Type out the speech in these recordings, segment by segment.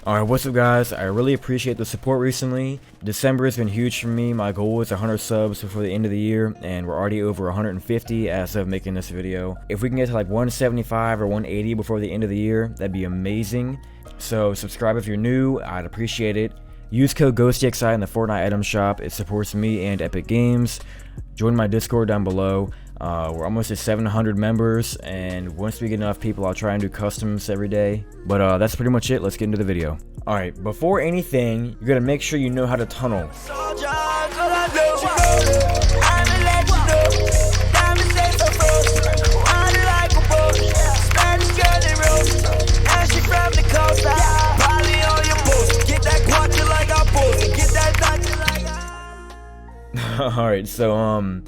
Alright, what's up guys? I really appreciate the support recently. December has been huge for me. My goal was 100 subs before the end of the year, and we're already over 150 as of making this video. If we can get to like 175 or 180 before the end of the year, that'd be amazing. So subscribe if you're new, I'd appreciate it. Use code GHOSTXI in the Fortnite item shop. It supports me and Epic Games. Join my Discord down below. We're almost at 700 members, and once we get enough people, I'll try and do customs every day. But that's pretty much it. Let's get into the video. Alright, before anything, you gotta make sure you know how to tunnel. Alright, so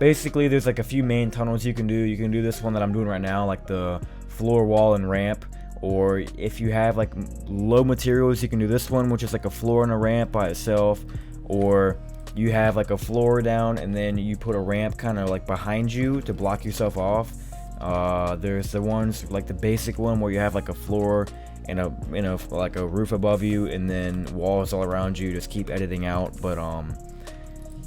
basically there's like a few main tunnels you can do. You can do this one that I'm doing right now, like the floor, wall, and ramp. Or if you have like low materials, you can do this one, which is like a floor and a ramp by itself. Or you have like a floor down and then you put a ramp kind of like behind you to block yourself off. There's the ones like the basic one where you have like a floor and like a roof above you and then walls all around you. Just keep editing out. But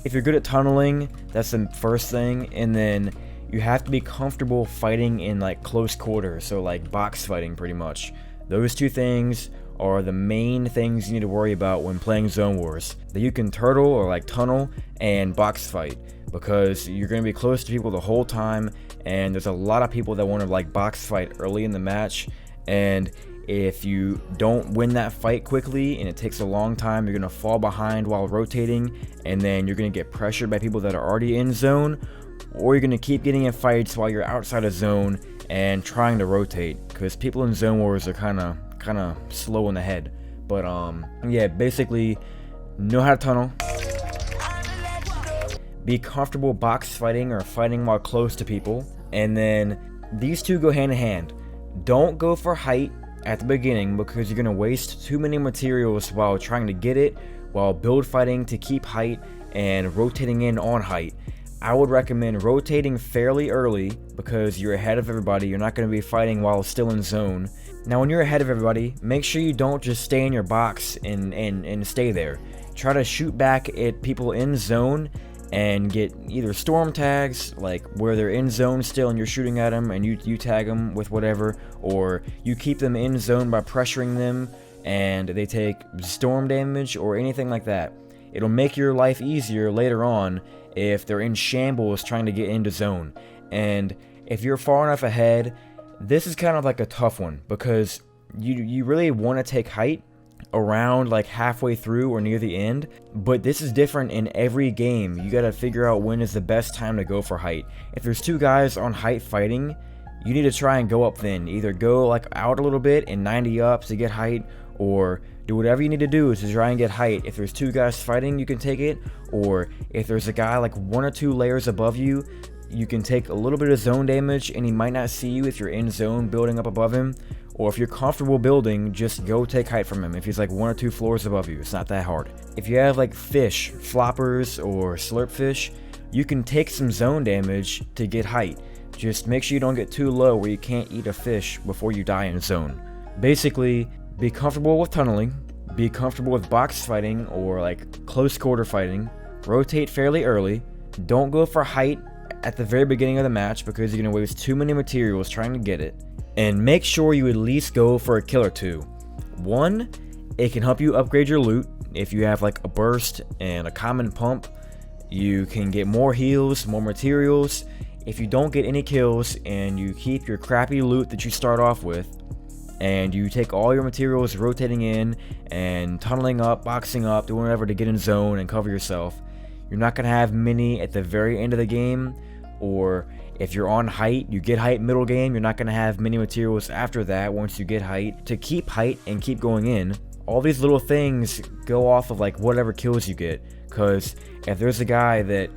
if you're good at tunneling, that's the first thing. And then you have to be comfortable fighting in like close quarters, so like box fighting pretty much. Those two things are the main things you need to worry about when playing Zone Wars. That you can turtle or like tunnel and box fight, because you're going to be close to people the whole time, and there's a lot of people that want to like box fight early in the match, and if you don't win that fight quickly and it takes a long time, you're going to fall behind while rotating, and then you're going to get pressured by people that are already in zone, or you're going to keep getting in fights while you're outside of zone and trying to rotate, because people in Zone Wars are kind of slow in the head. But yeah, basically know how to tunnel, be comfortable box fighting or fighting while close to people, and then these two go hand in hand. Don't go for height at the beginning, because you're going to waste too many materials while trying to get it, while build fighting to keep height and rotating in on height. I would recommend rotating fairly early, because you're ahead of everybody. You're not going to be fighting while still in zone. Now when you're ahead of everybody, make sure you don't just stay in your box and stay there. Try to shoot back at people in zone and get either storm tags, like where they're in zone still and you're shooting at them and you tag them with whatever, or you keep them in zone by pressuring them and they take storm damage or anything like that. It'll make your life easier later on if they're in shambles trying to get into zone. And if you're far enough ahead, this is kind of like a tough one, because you really want to take height around like halfway through or near the end, but this is different in every game. You got to figure out when is the best time to go for height. If there's two guys on height fighting, you need to try and go up then. Either go like out a little bit and 90 up to get height, or do whatever you need to do to try and get height. If there's two guys fighting, you can take it, or if there's a guy like 1 or 2 layers above you, you can take a little bit of zone damage and he might not see you if you're in zone building up above him. Or if you're comfortable building, just go take height from him if he's like 1 or 2 floors above you. It's not that hard. If you have like fish, floppers, or slurp fish, you can take some zone damage to get height. Just make sure you don't get too low where you can't eat a fish before you die in zone. Basically, be comfortable with tunneling, be comfortable with box fighting or like close quarter fighting, rotate fairly early, don't go for height at the very beginning of the match because you're going to waste too many materials trying to get it, and make sure you at least go for a kill or 2. 1, it can help you upgrade your loot. If you have like a burst and a common pump, you can get more heals, more materials. If you don't get any kills and you keep your crappy loot that you start off with, and you take all your materials rotating in and tunneling up, boxing up, doing whatever to get in zone and cover yourself, you're not going to have many at the very end of the game. Or if you're on height, you get height middle game, you're not going to have many materials after that once you get height to keep height and keep going in. All these little things go off of like whatever kills you get, because if there's a guy that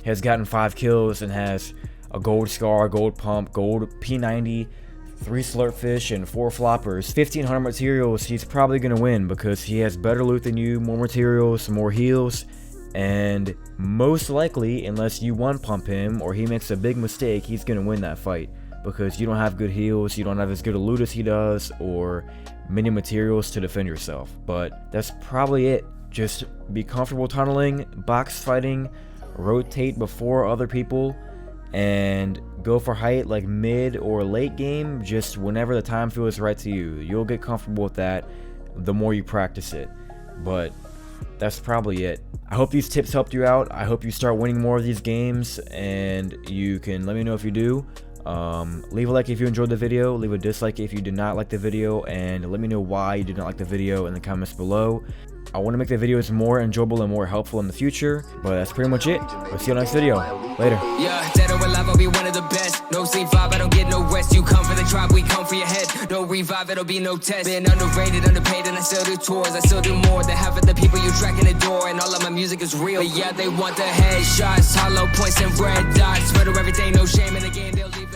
has gotten 5 kills and has a gold scar, gold pump, gold P90, 3 slurpfish, and 4 floppers, 1500 materials, he's probably going to win because he has better loot than you, more materials, more heals, and most likely, unless you one pump him or he makes a big mistake, he's going to win that fight. because you don't have good heals, you don't have as good a loot as he does, or many materials to defend yourself. But that's probably it. Just be comfortable tunneling, box fighting, rotate before other people, and go for height like mid or late game, just whenever the time feels right to you. You'll get comfortable with that the more you practice it. But that's probably it. I hope these tips helped you out. I hope you start winning more of these games, and you can let me know if you do. Leave a like if you enjoyed the video, leave a dislike if you did not like the video, and let me know why you did not like the video in the comments below. I want to make the videos more enjoyable and more helpful in the future, but that's pretty much it. We'll see you on the next video. Later. Yeah, dead or alive, I'll be one of the best. No sleep vibe, I don't get no rest. You come for the tribe, we come for your head. No revive, it'll be no test. Been underrated, underpaid, and I still do tours. I still do more than half of the people you track in the door. And all of my music is real. But yeah, they want the headshots, hollow points and red dots. Murder everything, no shame in the game, they'll leave